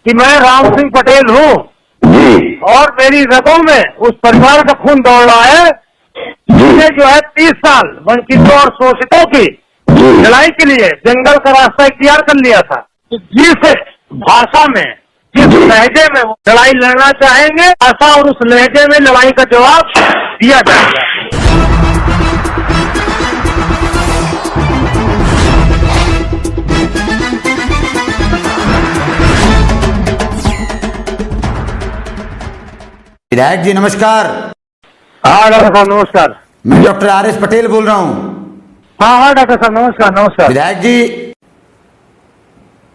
कि मैं राम सिंह पटेल हूँ जी और मेरी रगों में उस परिवार का खून दौड़ रहा है जिसने जो है 30 साल वंचितों और शोषितों की लड़ाई के लिए जंगल का रास्ता इख्तियार कर लिया था। तो जिस भाषा में, जिस लहजे में वो लड़ाई लड़ना चाहेंगे, भाषा और उस लहजे में लड़ाई का जवाब दिया जाएगा। विधायक जी नमस्कार। हाँ डॉक्टर साहब नमस्कार। मैं डॉक्टर आर एस पटेल बोल रहा हूँ। हाँ डॉक्टर साहब नमस्कार। नमस्कार विधायक जी,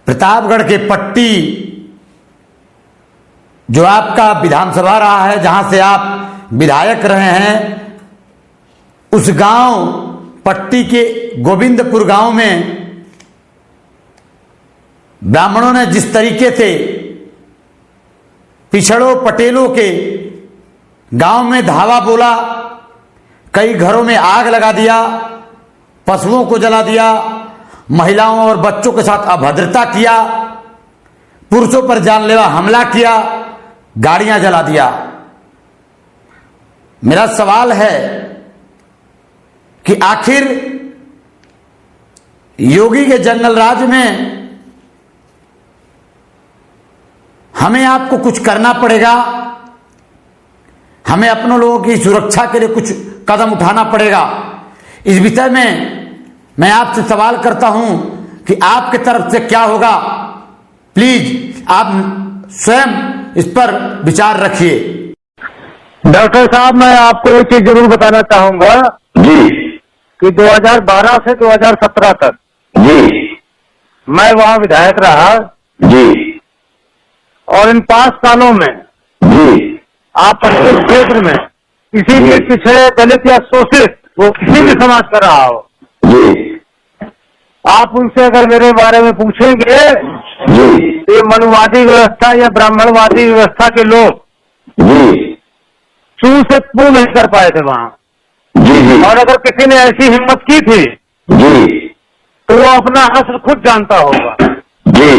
प्रतापगढ़ के पट्टी जो आपका विधानसभा रहा है, जहां से आप विधायक रहे हैं, उस गांव पट्टी के गोविंदपुर गांव में ब्राह्मणों ने जिस तरीके से पिछड़ों पटेलों के गांव में धावा बोला, कई घरों में आग लगा दिया, पशुओं को जला दिया, महिलाओं और बच्चों के साथ अभद्रता किया, पुरुषों पर जानलेवा हमला किया, गाड़ियां जला दिया। मेरा सवाल है कि आखिर योगी के जंगल राज में हमें आपको कुछ करना पड़ेगा, हमें अपने लोगों की सुरक्षा के लिए कुछ कदम उठाना पड़ेगा। इस विषय में मैं आपसे सवाल करता हूं कि आपके तरफ से क्या होगा। प्लीज आप स्वयं इस पर विचार रखिए। डॉक्टर साहब, मैं आपको एक चीज जरूर बताना चाहूंगा जी कि 2012 से 2017 तक जी मैं वहां विधायक रहा जी और इन 5 सालों में जी आप प्रत्येक क्षेत्र में किसी भी पिछड़े, दलित या शोषित, वो किसी भी समाज का रहा हो, जी आप उनसे अगर मेरे बारे में पूछेंगे जी तो ये मनुवादी व्यवस्था या ब्राह्मणवादी व्यवस्था के लोग जी चू से पू नहीं कर पाए थे वहां। जी और अगर किसी ने ऐसी हिम्मत की थी जी तो वो अपना हश्र खुद जानता होगा। जी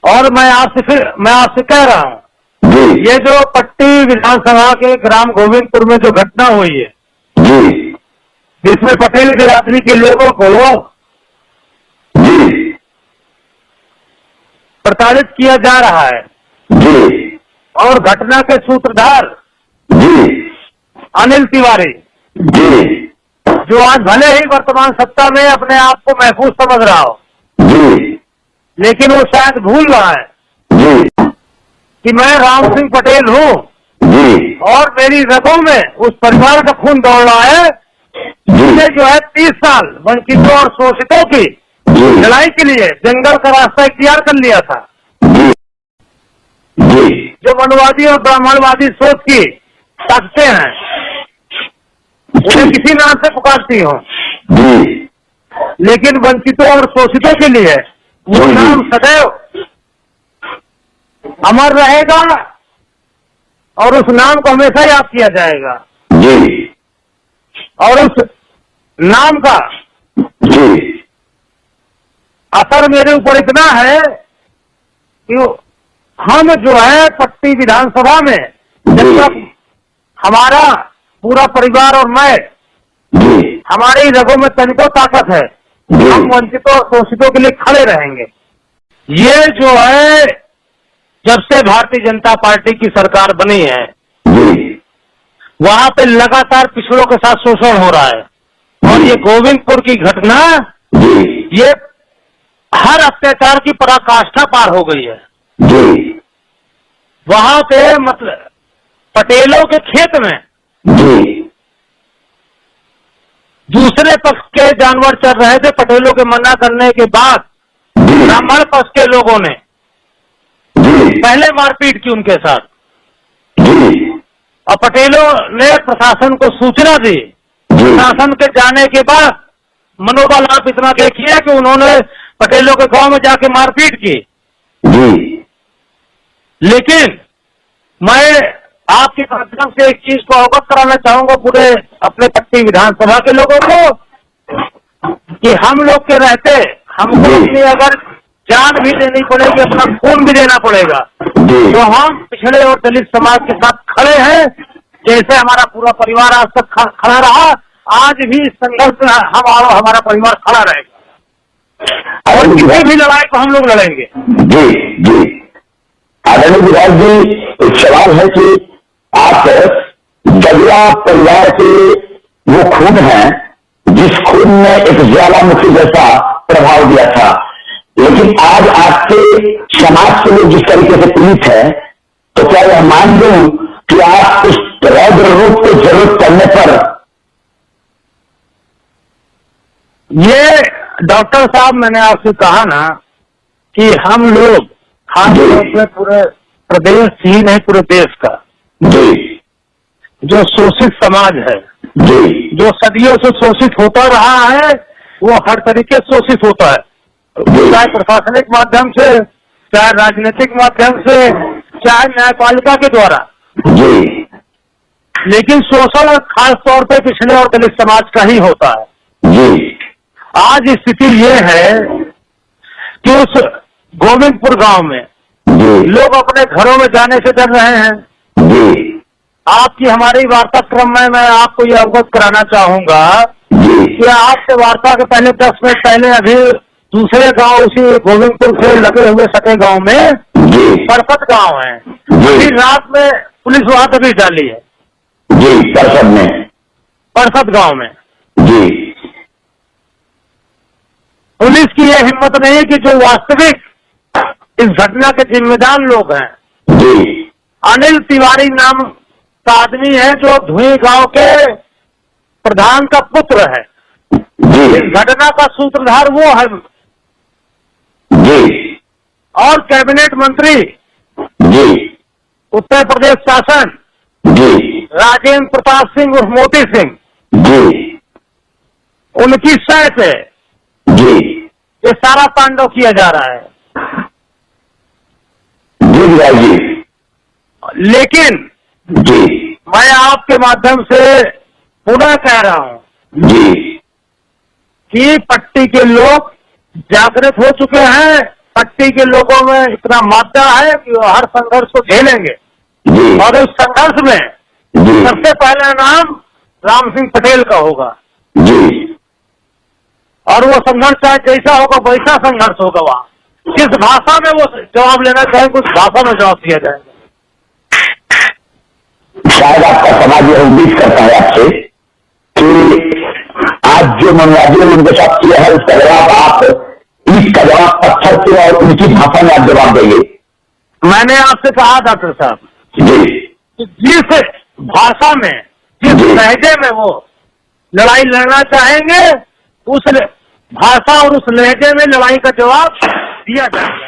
और मैं आपसे कह रहा हूँ, जी ये जो पट्टी विधानसभा के ग्राम गोविंदपुर में जो घटना हुई है, जी जिसमें पटेल बिरादरी के लोगों को जी प्रताड़ित किया जा रहा है जी और घटना के सूत्रधार जी अनिल तिवारी, जी जो आज भले ही वर्तमान सत्ता में अपने आप को महफूज समझ रहा हो, जी लेकिन वो शायद भूल रहा है जी कि मैं राम सिंह पटेल हूँ जी और मेरी रगों में उस परिवार का खून दौड़ रहा है जिसने जो है 30 साल वंचितों और शोषितों की लड़ाई के लिए जंगल का रास्ता इख्तियार कर लिया था। जी जो मनुवादी और ब्राह्मणवादी सोच की ताकतें हैं, उन्हें किसी नाम से पुकारती हो, जी लेकिन वंचितों और शोषितों के लिए वो नाम सदैव अमर रहेगा और उस नाम को हमेशा याद किया जाएगा। जी और उस नाम का जी असर मेरे ऊपर इतना है कि हम जो है पट्टी विधानसभा में जब तक हमारा पूरा परिवार और मैं, हमारी रगों में तनिको ताकत है, हम वंचितों और शोषितों के लिए खड़े रहेंगे। ये जो है जब से भारतीय जनता पार्टी की सरकार बनी है, वहां पे लगातार पिछड़ों के साथ शोषण हो रहा है और ये गोविंदपुर की घटना, ये हर अत्याचार की पराकाष्ठा पार हो गई है। वहां पे मतलब पटेलों के खेत में दूसरे पक्ष के जानवर चल रहे थे। पटेलों के मना करने के बाद ब्राह्मण पक्ष के लोगों ने पहले मारपीट की उनके साथ और पटेलों ने प्रशासन को सूचना दी। प्रशासन के जाने के बाद मनोबल आप इतना देखिए कि उन्होंने पटेलों के गांव में जाके मारपीट की। लेकिन मैं आपके माध्यम से एक चीज को अवगत कराना चाहूंगा पूरे अपने पट्टी विधानसभा के लोगों को कि हम लोग के रहते हमको अपनी अगर जान भी देनी पड़ेगी, अपना खून भी देना पड़ेगा। जी। तो हम पिछड़े और दलित समाज के साथ खड़े हैं, जैसे हमारा पूरा परिवार आज तक खड़ा रहा, आज भी संघर्ष में हमारा परिवार खड़ा रहेगा और किसी भी लड़ाई को हम लोग लड़ेंगे। जी जी। आदरणीय विधायक जी, एक सवाल है कि आप जगला परिवार के वो खून हैं जिस खून ने एक ज्वालामुखी जैसा प्रभाव दिया था, लेकिन आज आपके समाज के लोग जिस तरीके से पीड़ित है, तो क्या यह मान लूं कि आप उस रौद्र रूप को जरूरत पड़ने पर ये डॉक्टर साहब, मैंने आपसे कहा ना कि हम लोग खासतौर पे पूरे प्रदेश ही नहीं, पूरे देश का जी जो शोषित समाज है, जी जो सदियों से शोषित होता रहा है, वो हर तरीके से शोषित होता है, चाहे प्रशासनिक माध्यम से, चाहे राजनीतिक माध्यम से, चाहे न्यायपालिका के द्वारा। जी। लेकिन शोषण खास तौर पे पिछड़े और दलित समाज का ही होता है। जी। आज स्थिति ये है कि उस गोविंदपुर गांव में लोग अपने घरों में जाने से डर रहे हैं। जी। आपकी हमारी वार्ता क्रम में मैं आपको ये अवगत कराना चाहूंगा कि आपसे वार्ता के पहले 10 मिनट पहले अभी दूसरे गांव उसी गोविंदपुर से लगे हुए सटे गांव में परसत गांव है, अभी रात में पुलिस वहां तभी डाली है। जी। परसत में, परसत गांव में जी। पुलिस की यह हिम्मत नहीं है कि जो वास्तविक इस घटना के जिम्मेदार लोग हैं, जी। अनिल तिवारी नाम का आदमी है जो धुई गांव के प्रधान का पुत्र है, जी। इस घटना का सूत्रधार वो है। जी। और कैबिनेट मंत्री जी। उत्तर प्रदेश शासन जी। राजेंद्र प्रताप सिंह उर्फ मोती सिंह, जी। उनकी सह पे जी। ये सारा तांडव किया जा रहा है। जी विधायक जी। लेकिन जी। मैं आपके माध्यम से पुनः कह रहा हूं जी। कि पट्टी के लोग जागृत हो चुके हैं, पट्टी के लोगों में इतना मात्रा है कि वो हर संघर्ष को झेलेंगे। जी। और उस संघर्ष में जी। सबसे पहला नाम राम सिंह पटेल का होगा। जी। और वो संघर्ष चाहे जैसा होगा वैसा संघर्ष होगा। वहाँ किस भाषा में वो जवाब लेना चाहेंगे, उस भाषा में जवाब दिया जाएगा। शायद आपका समाज यह उम्मीद करता है आपसे कि आज जो मनवादियों ने उनके साथ किया है उसका जवाब आप, इसका जवाब पत्थर से और उनकी भाषा में आप जवाब देंगे। मैंने आपसे कहा डॉक्टर साहब जी। कि जिस भाषा में, जिस लहजे में वो लड़ाई लड़ना चाहेंगे, उस भाषा और उस लहजे में लड़ाई का जवाब दिया जाए।